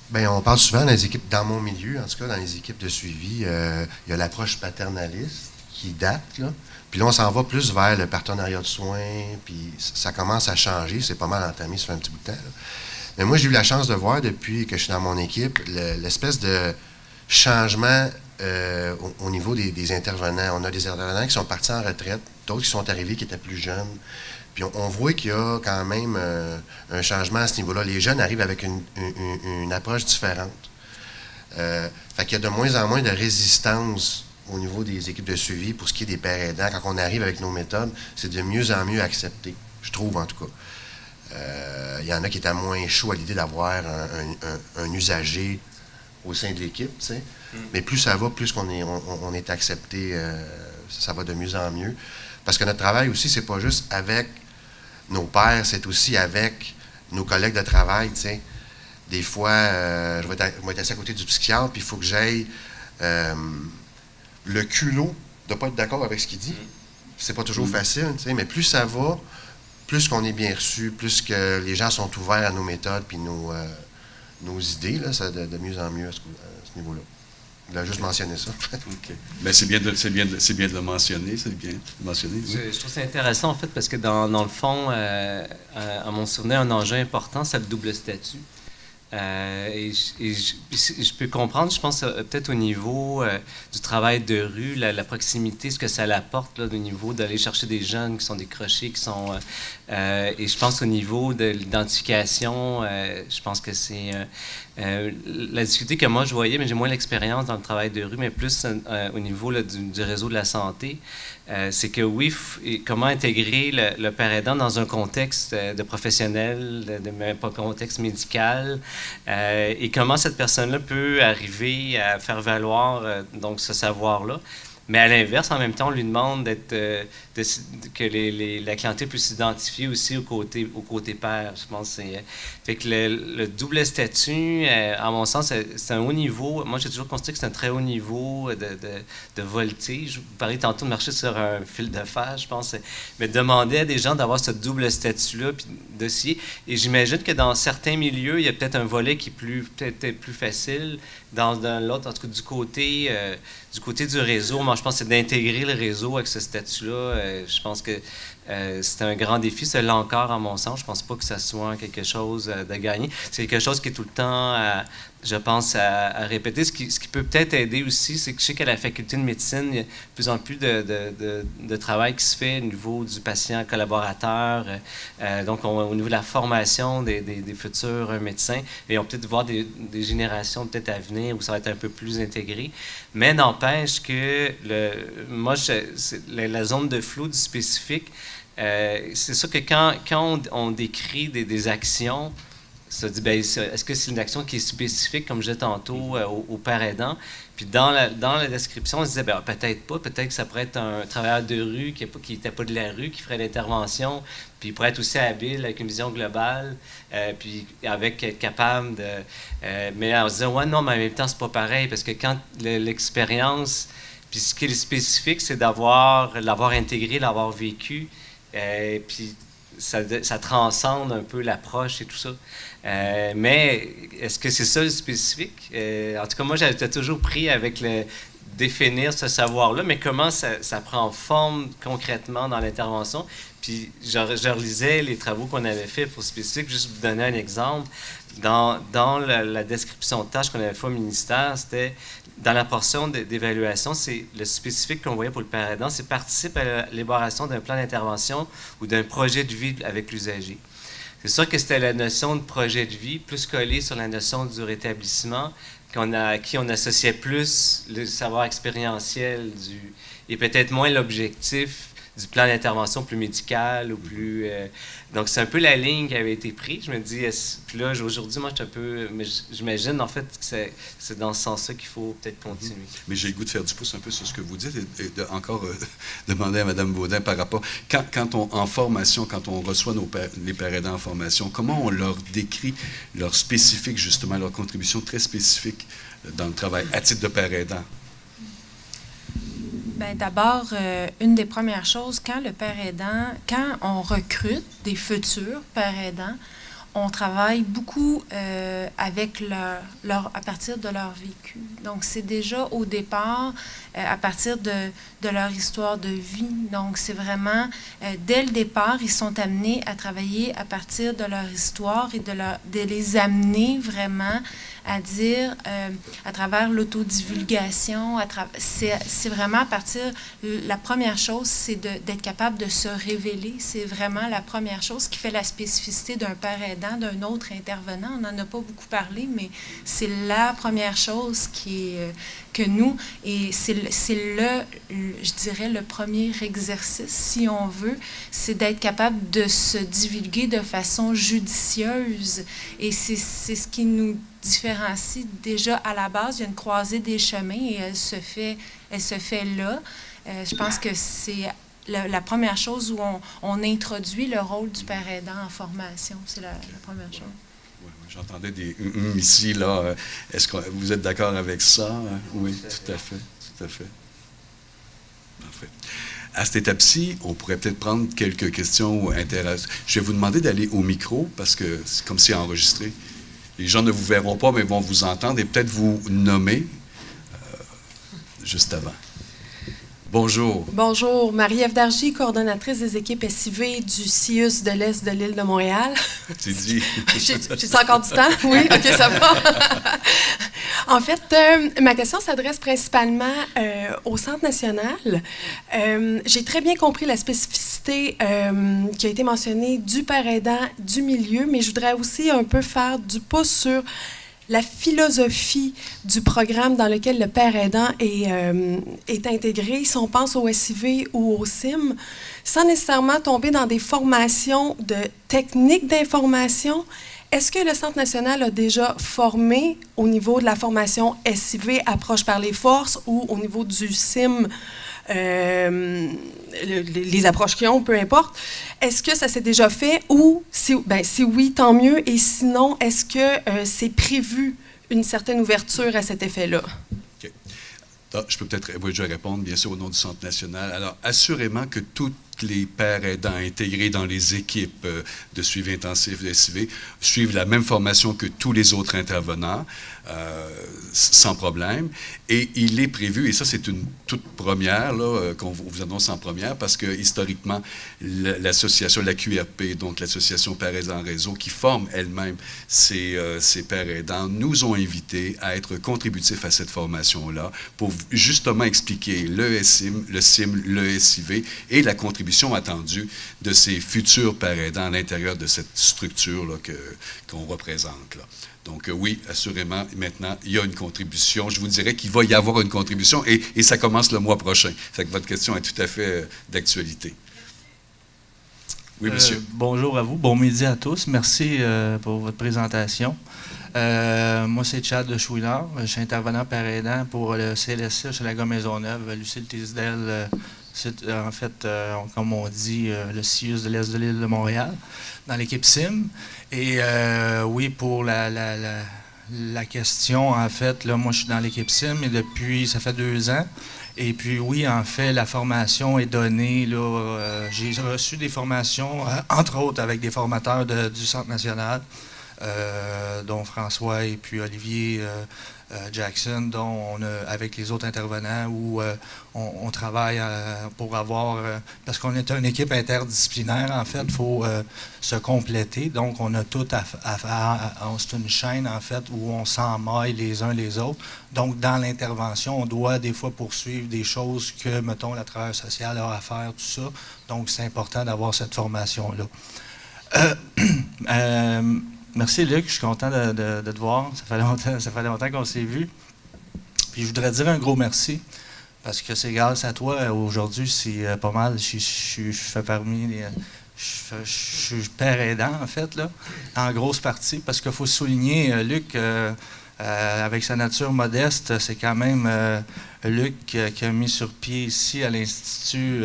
Bien, on parle souvent dans les équipes, dans mon milieu, en tout cas, dans les équipes de suivi, il y a l'approche paternaliste qui date, là. Puis là, on s'en va plus vers le partenariat de soins, puis ça commence à changer, c'est pas mal entamé, ça fait un petit bout de temps, là. Mais moi, j'ai eu la chance de voir, depuis que je suis dans mon équipe, l'espèce de changement au niveau des intervenants. On a des intervenants qui sont partis en retraite, d'autres qui sont arrivés qui étaient plus jeunes. Puis on voit qu'il y a quand même un changement à ce niveau-là. Les jeunes arrivent avec une approche différente. Fait qu'il y a de moins en moins de résistance au niveau des équipes de suivi pour ce qui est des pères aidants. Quand on arrive avec nos méthodes, c'est de mieux en mieux accepté, je trouve en tout cas. Il y en a qui étaient moins chauds à l'idée d'avoir un usager au sein de l'équipe, tu sais. Mais plus ça va, plus on est accepté, ça va de mieux en mieux. Parce que notre travail aussi, c'est pas juste avec nos pairs, c'est aussi avec nos collègues de travail, tu sais. Des fois, je vais être assis à côté du psychiatre, puis il faut que j'aille le culot de ne pas être d'accord avec ce qu'il dit. C'est pas toujours facile, tu sais, mais plus ça va, plus qu'on est bien reçu, plus que les gens sont ouverts à nos méthodes puis nos idées, là, ça de mieux en mieux à ce niveau-là. Il a juste mentionné ça. OK. Bien, c'est bien de le mentionner, c'est bien de le mentionner. Oui. Je trouve ça intéressant, en fait, parce que dans le fond, à mon souvenir, un enjeu important, c'est le double statut. Je peux comprendre, je pense, peut-être au niveau du travail de rue, la proximité, ce que ça apporte, là, au niveau d'aller chercher des jeunes qui sont décrochés, qui sont... et je pense au niveau de l'identification, je pense que c'est... la difficulté que moi je voyais, mais j'ai moins l'expérience dans le travail de rue, mais plus au niveau là, du réseau de la santé, c'est que oui, comment intégrer le père aidant dans un contexte de professionnel, même pas contexte médical, et comment cette personne-là peut arriver à faire valoir donc ce savoir-là. Mais à l'inverse, en même temps, on lui demande que la clientèle puisse s'identifier aussi au côté père. Je pense que fait que le double statut, à mon sens, c'est un haut niveau. Moi, j'ai toujours constaté que c'est un très haut niveau de voltige. Vous parliez tantôt de marcher sur un fil de fer, je pense. Mais demander à des gens d'avoir ce double statut-là, puis d'essayer. Et j'imagine que dans certains milieux, il y a peut-être un volet qui est peut-être plus facile. Dans l'autre, en tout cas, du côté du réseau, moi, je pense que c'est d'intégrer le réseau avec ce statut-là. Je pense que c'était un grand défi. C'est là encore, à mon sens. Je ne pense pas que ça soit quelque chose de gagné. C'est quelque chose qui est tout le temps, je pense, à répéter. Ce qui peut peut-être aider aussi, c'est que je sais qu'à la faculté de médecine, il y a de plus en plus de travail qui se fait au niveau du patient collaborateur, donc au niveau de la formation des futurs médecins. Et on peut peut-être voir des générations peut-être à venir où ça va être un peu plus intégré. Mais n'empêche que la zone de flou du spécifique, c'est sûr que quand on décrit des actions, ça dit, ben, est-ce que c'est une action qui est spécifique, comme je disais tantôt, au père aidant? Puis dans la description, on se disait, ben, peut-être pas, peut-être que ça pourrait être un travailleur de rue qui n'était pas de la rue, qui ferait l'intervention, puis il pourrait être aussi habile avec une vision globale, puis être capable de... mais on se disait, ouais, non, mais en même temps, c'est pas pareil, parce que quand l'expérience, puis ce qui est spécifique, c'est l'avoir intégré, l'avoir vécu, puis ça transcende un peu l'approche et tout ça. Mais est-ce que c'est ça le spécifique? En tout cas, moi, j'avais toujours pris avec définir ce savoir-là, mais comment ça prend forme concrètement dans l'intervention. Puis je relisais les travaux qu'on avait faits pour spécifique, juste pour vous donner un exemple. Dans la description de tâches qu'on avait fait au ministère, c'était dans la portion d'évaluation, c'est le spécifique qu'on voyait pour le père aidant, c'est participe à l'élaboration d'un plan d'intervention ou d'un projet de vie avec l'usager. C'est sûr que c'était la notion de projet de vie plus collée sur la notion du rétablissement, à qui on associait plus le savoir expérientiel et peut-être moins l'objectif du plan d'intervention plus médical ou plus... donc, c'est un peu la ligne qui avait été prise. Je me dis, puis là, aujourd'hui, moi, je suis un peu... Mais j'imagine, en fait, que c'est dans ce sens-là qu'il faut peut-être continuer. Mais j'ai le goût de faire du pouce un peu sur ce que vous dites et encore demander à Mme Baudin par rapport... en formation, quand on reçoit les pères aidants en formation, comment on leur décrit leur spécifique, justement, leur contribution très spécifique dans le travail à titre de père aidant? Bien, d'abord, une des premières choses, quand on recrute des futurs pères aidants, on travaille beaucoup avec à partir de leur vécu. Donc, c'est déjà au départ à partir de leur histoire de vie. Donc, c'est vraiment, dès le départ, ils sont amenés à travailler à partir de leur histoire et de les amener vraiment à dire, à travers l'autodivulgation, c'est vraiment à partir, la première chose, c'est d'être capable de se révéler. C'est vraiment la première chose qui fait la spécificité d'un père aidant, d'un autre intervenant. On n'en a pas beaucoup parlé, mais c'est la première chose que nous, et c'est je dirais, le premier exercice, si on veut, c'est d'être capable de se divulguer de façon judicieuse. Et c'est ce qui nous différencie déjà à la base. Il y a une croisée des chemins et elle se fait là. Je pense que c'est la première chose où on introduit le rôle du père aidant en formation. C'est la première chose. Oui, j'entendais des ici, là. Est-ce que vous êtes d'accord avec ça? Oui, tout à fait. Tout à fait. Parfait. À cette étape-ci, on pourrait peut-être prendre quelques questions ou interrogations. Je vais vous demander d'aller au micro parce que c'est comme si enregistré. Les gens ne vous verront pas, mais vont vous entendre et peut-être vous nommer juste avant. Bonjour. Bonjour. Marie-Ève Dargy, coordonnatrice des équipes SIV du CIUS de l'Est de l'île de Montréal. C'est dit. J'ai encore du temps? Oui? OK, ça va. En fait, ma question s'adresse principalement au Centre national. J'ai très bien compris la spécificité qui a été mentionnée du père aidant du milieu, mais je voudrais aussi un peu faire du pouce sur la philosophie du programme dans lequel le père aidant est intégré, si on pense au SIV ou au CIM, sans nécessairement tomber dans des formations de techniques d'information. Est-ce que le Centre national a déjà formé au niveau de la formation SIV, approche par les forces, ou au niveau du CIM, les approches qu'ils ont, peu importe. Est-ce que ça s'est déjà fait ou, si oui, tant mieux. Et sinon, est-ce que c'est prévu une certaine ouverture à cet effet-là? OK. Je peux peut-être répondre, bien sûr, au nom du Centre national. Alors, assurément que toute les pères aidants intégrés dans les équipes de suivi intensif de SIV suivent la même formation que tous les autres intervenants, sans problème. Et il est prévu, et ça c'est une toute première, là, qu'on vous annonce en première, parce que historiquement, l'association, la QRP, donc l'Association Pères aidants Réseau, qui forme elle-même ces pères aidants, nous ont invités à être contributifs à cette formation-là pour justement expliquer le SIM, le SIV et la contribution attendue de ces futurs pères aidants à l'intérieur de cette structure qu'on représente, là. Donc oui, assurément, maintenant, il y a une contribution. Je vous dirais qu'il va y avoir une contribution et ça commence le mois prochain. Fait que votre question est tout à fait d'actualité. Oui, monsieur. Bonjour à vous. Bon midi à tous. Merci pour votre présentation. Moi, c'est Chad de Chouinard. Je suis intervenant père aidant pour le CLSC chez la Maisonneuve. Lucille Tisdel, c'est en fait, comme on dit, le CIUS de l'Est de l'île de Montréal, dans l'équipe SIM. Et oui, pour la question, en fait, là, moi, je suis dans l'équipe SIM et depuis, ça fait 2 ans. Et puis, oui, en fait, la formation est donnée. Là, j'ai reçu des formations, entre autres, avec des formateurs du Centre national, dont François et puis Olivier Jackson, dont avec les autres intervenants, où on travaille pour avoir... parce qu'on est une équipe interdisciplinaire, en fait, il faut se compléter. Donc, on a tout à faire. C'est une chaîne, en fait, où on s'emmaille les uns les autres. Donc, dans l'intervention, on doit des fois poursuivre des choses que, mettons, la travailleuse sociale a à faire, tout ça. Donc, c'est important d'avoir cette formation-là. Merci Luc, je suis content de te voir. Ça fait longtemps qu'on s'est vus. Puis je voudrais dire un gros merci, parce que c'est grâce à toi, aujourd'hui, c'est pas mal. Je fais parmi les... Je suis père aidant, en fait, là, en grosse partie, parce qu'il faut souligner, Luc, avec sa nature modeste, c'est quand même Luc qui a mis sur pied ici à l'Institut...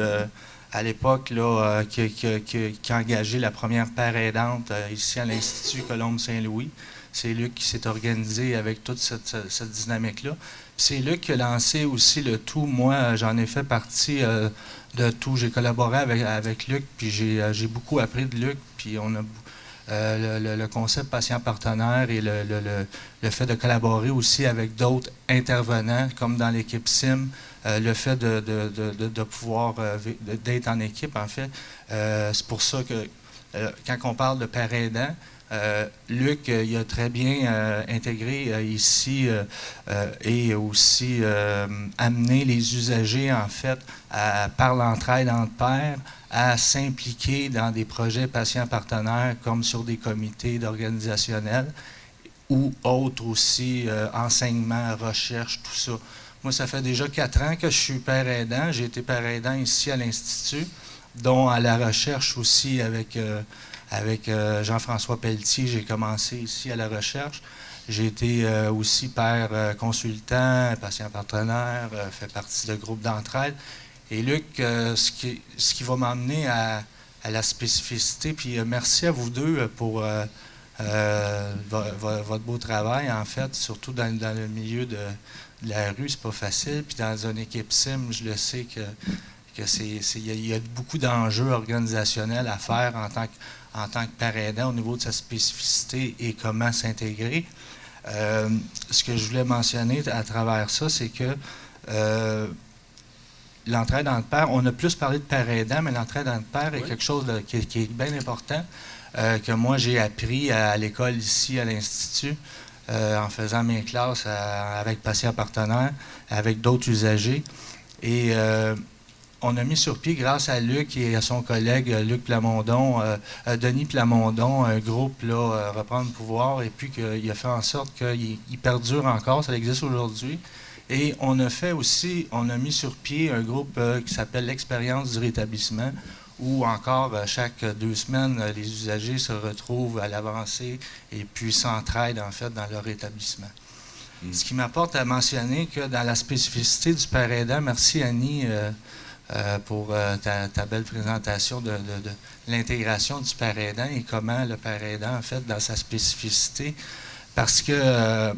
à l'époque, là, qui a engagé la première père aidante ici à l'Institut Colombe-Saint-Louis. C'est Luc qui s'est organisé avec toute cette dynamique-là. Puis c'est Luc qui a lancé aussi le tout. Moi, j'en ai fait partie de tout. J'ai collaboré avec Luc, puis j'ai beaucoup appris de Luc. Puis on a le concept patient partenaire et le fait de collaborer aussi avec d'autres intervenants, comme dans l'équipe SIM, le fait de pouvoir d'être en équipe, en fait. C'est pour ça que quand on parle de père aidant, Luc, il a très bien intégré ici et aussi amené les usagers, en fait, par l'entraide entre pairs, à s'impliquer dans des projets patients partenaires comme sur des comités d'organisationnels ou autres aussi, enseignement, recherche, tout ça. Moi, ça fait déjà 4 ans que je suis père aidant. J'ai été père aidant ici à l'Institut, dont à la recherche aussi avec Jean-François Pelletier. J'ai commencé ici à la recherche. J'ai été aussi père consultant, patient partenaire, fait partie de groupes d'entraide. Et Luc, ce qui va m'emmener à la spécificité, puis merci à vous deux pour votre beau travail, en fait, surtout dans le milieu de la rue, c'est pas facile. Puis dans une équipe SIM, je le sais il y a beaucoup d'enjeux organisationnels à faire en tant que père aidant au niveau de sa spécificité et comment s'intégrer. Ce que je voulais mentionner à travers ça, c'est que l'entraide entre pairs, on a plus parlé de père aidant, mais l'entraide entre pairs est quelque chose qui est bien important, que moi j'ai appris à l'école ici à l'Institut, en faisant mes classes avec patients partenaires, avec d'autres usagers. Et on a mis sur pied, grâce à Luc et à son collègue Luc Plamondon, Denis Plamondon, un groupe, là, Reprendre le pouvoir, et puis qu'il a fait en sorte qu'il perdure encore, ça existe aujourd'hui. Et on a mis sur pied un groupe qui s'appelle l'Expérience du rétablissement, où encore chaque 2 semaines, les usagers se retrouvent à l'avancée et puis s'entraident en fait dans leur rétablissement. Ce qui m'apporte à mentionner que dans la spécificité du père aidant, merci Annie pour ta belle présentation de l'intégration du père aidant et comment le père aidant, en fait, dans sa spécificité, parce que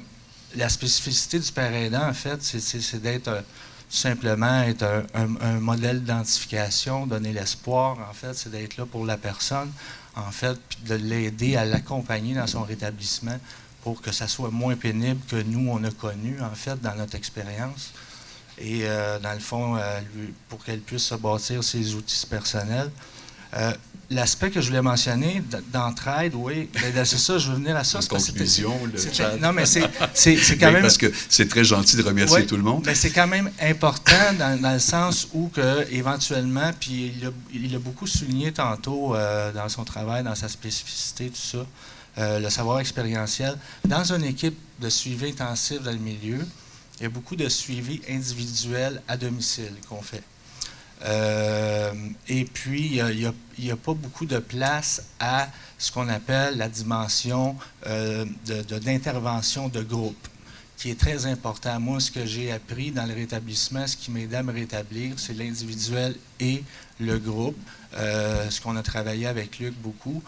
la spécificité du père aidant, en fait, c'est d'être simplement être un modèle d'identification, donner l'espoir, en fait, c'est d'être là pour la personne, en fait, puis de l'aider à l'accompagner dans son rétablissement pour que ça soit moins pénible que nous, on a connu, en fait, dans notre expérience. Et dans le fond, pour qu'elle puisse se bâtir ses outils personnels. L'aspect que je voulais mentionner d'entraide, oui, c'est ça, je veux venir à ça. En conclusion, non, mais c'est quand même... Parce que c'est très gentil de remercier tout le monde. Mais c'est quand même important dans le sens où que éventuellement, puis il a beaucoup souligné tantôt dans son travail, dans sa spécificité, tout ça, le savoir expérientiel. Dans une équipe de suivi intensif dans le milieu, il y a beaucoup de suivi individuel à domicile qu'on fait. Et puis, il n'y a pas beaucoup de place à ce qu'on appelle la dimension d'intervention de groupe, qui est très important. Moi, ce que j'ai appris dans le rétablissement, ce qui m'aide à me rétablir, c'est l'individuel et le groupe, ce qu'on a travaillé avec Luc beaucoup.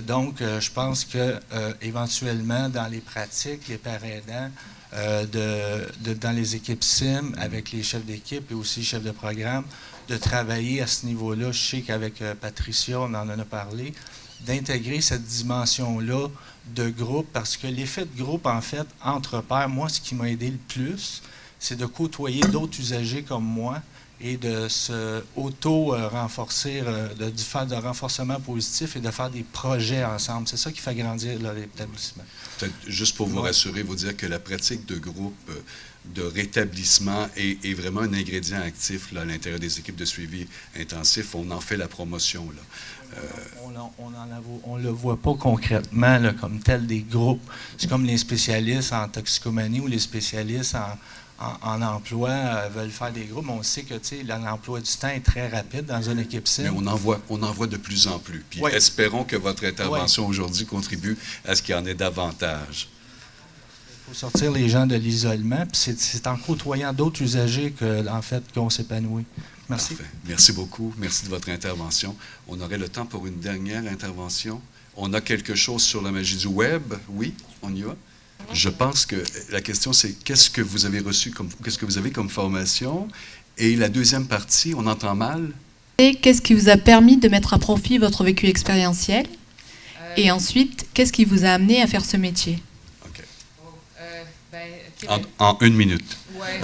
Donc, je pense que éventuellement, dans les pratiques, les pairs aidants, dans les équipes SIM, avec les chefs d'équipe et aussi chefs de programme, de travailler à ce niveau-là. Je sais qu'avec Patricia, on en a parlé, d'intégrer cette dimension-là de groupe, parce que l'effet de groupe, en fait, entre pairs, moi, ce qui m'a aidé le plus, c'est de côtoyer d'autres usagers comme moi et de se auto-renforcer, de faire de renforcement positif et de faire des projets ensemble. C'est ça qui fait grandir l'établissement. Peut-être juste pour vous rassurer, vous dire que la pratique de groupe de rétablissement est vraiment un ingrédient actif là, à l'intérieur des équipes de suivi intensif. On en fait la promotion. Là. On ne le voit pas concrètement là, comme tel des groupes. C'est comme les spécialistes en toxicomanie ou les spécialistes en emploi veulent faire des groupes. On sait que l'emploi du temps est très rapide dans une équipe SIM. Mais on en voit de plus en plus. Puis espérons que votre intervention aujourd'hui contribue à ce qu'il y en ait davantage. Il faut sortir les gens de l'isolement. Puis c'est en côtoyant d'autres usagers en fait, qu'on s'épanouit. Merci. Parfait. Merci beaucoup. Merci de votre intervention. On aurait le temps pour une dernière intervention. On a quelque chose sur la magie du web. Oui, on y va. Je pense que la question, c'est qu'est-ce que vous avez reçu, qu'est-ce que vous avez comme formation? Et la deuxième partie, on entend mal. Et qu'est-ce qui vous a permis de mettre à profit votre vécu expérientiel? Et ensuite, qu'est-ce qui vous a amené à faire ce métier? OK. Okay, en une minute. Ouais.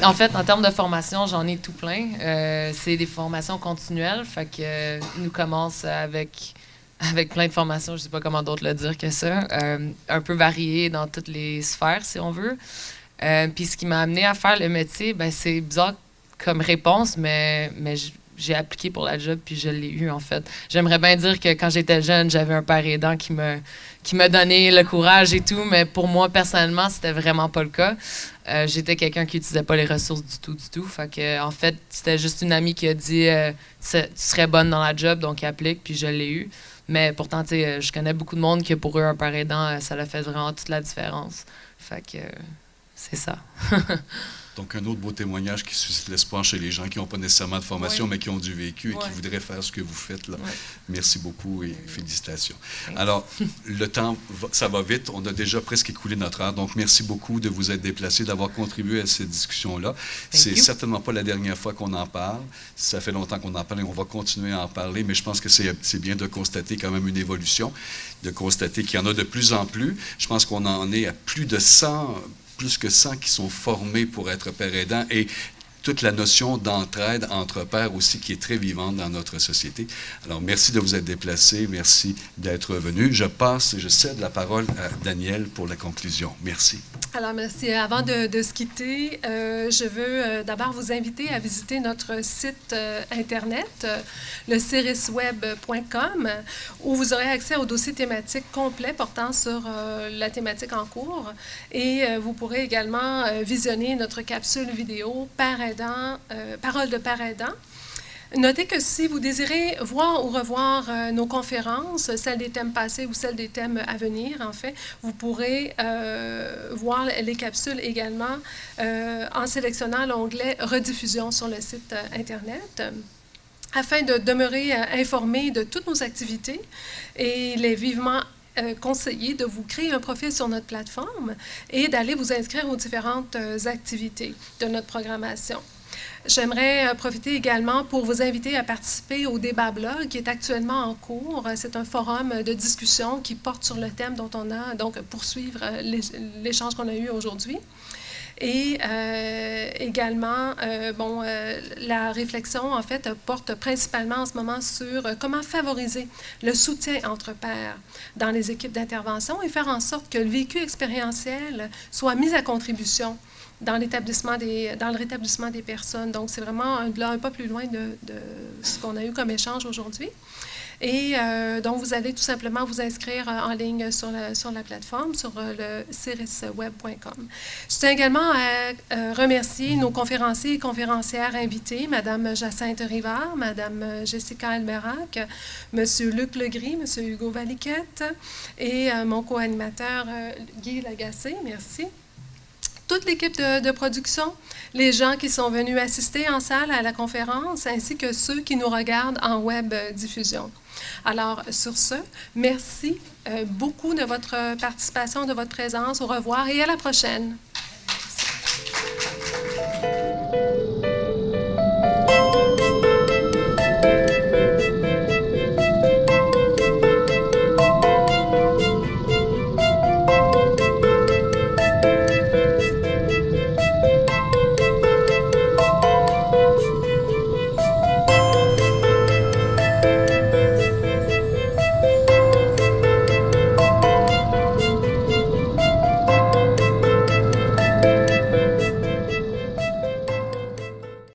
En fait, en termes de formation, j'en ai tout plein. C'est des formations continuelles. Fait que nous commence avec plein de formations, je ne sais pas comment d'autres le dire que ça, un peu variées dans toutes les sphères, si on veut. Puis ce qui m'a amené à faire le métier, c'est bizarre comme réponse, mais j'ai appliqué pour la job, puis je l'ai eu, en fait. J'aimerais bien dire que quand j'étais jeune, j'avais un père aidant qui me donnait le courage et tout, mais pour moi, personnellement, c'était vraiment pas le cas. J'étais quelqu'un qui n'utilisait pas les ressources du tout. Fait que, en fait, c'était juste une amie qui a dit tu serais bonne dans la job, donc applique, puis je l'ai eu. Mais pourtant, tu sais, je connais beaucoup de monde que pour eux, un père aidant, ça a fait vraiment toute la différence. Fait que c'est ça. Donc, un autre beau témoignage qui suscite l'espoir chez les gens qui n'ont pas nécessairement de formation, mais qui ont du vécu et qui voudraient faire ce que vous faites. Là. Merci beaucoup et félicitations. Thanks. Alors, le temps, ça va vite. On a déjà presque écoulé notre heure. Donc, merci beaucoup de vous être déplacés, d'avoir contribué à cette discussion-là. C'est certainement pas la dernière fois qu'on en parle. Ça fait longtemps qu'on en parle et on va continuer à en parler, mais je pense que c'est bien de constater quand même une évolution, de constater qu'il y en a de plus en plus. Je pense qu'on en est à plus que 100 qui sont formés pour être père aidant et toute la notion d'entraide entre pairs aussi qui est très vivante dans notre société. Alors, merci de vous être déplacés, merci d'être venu. Je passe et je cède la parole à Danielle pour la conclusion. Merci. Alors, merci. Avant de se quitter, je veux d'abord vous inviter à visiter notre site Internet, le cirisweb.com, où vous aurez accès au dossier thématique complet portant sur la thématique en cours. Et vous pourrez également visionner notre capsule vidéo Parole de père aidant. Notez que si vous désirez voir ou revoir nos conférences, celles des thèmes passés ou celles des thèmes à venir, en fait, vous pourrez voir les capsules également en sélectionnant l'onglet « Rediffusion » sur le site Internet. Afin de demeurer informé de toutes nos activités et les vivement conseiller de vous créer un profil sur notre plateforme et d'aller vous inscrire aux différentes activités de notre programmation. J'aimerais profiter également pour vous inviter à participer au débat blog qui est actuellement en cours. C'est un forum de discussion qui porte sur le thème dont on a donc poursuivre l'échange qu'on a eu aujourd'hui. Et également, la réflexion, en fait, porte principalement en ce moment sur comment favoriser le soutien entre pairs dans les équipes d'intervention et faire en sorte que le vécu expérientiel soit mis à contribution dans le rétablissement des personnes. Donc, c'est vraiment un pas plus loin de ce qu'on a eu comme échange aujourd'hui. Et donc, vous allez tout simplement vous inscrire en ligne sur la plateforme, sur le cirisweb.com. Je tiens également à remercier nos conférenciers et conférencières invités, Mme Jacinthe Rivard, Mme Jessica Almerac, M. Luc Legris, M. Hugo Valiquette et mon co-animateur Guy Lagacé. Merci. Toute l'équipe de production, les gens qui sont venus assister en salle à la conférence, ainsi que ceux qui nous regardent en web diffusion. Alors, sur ce, merci beaucoup de votre participation, de votre présence. Au revoir et à la prochaine.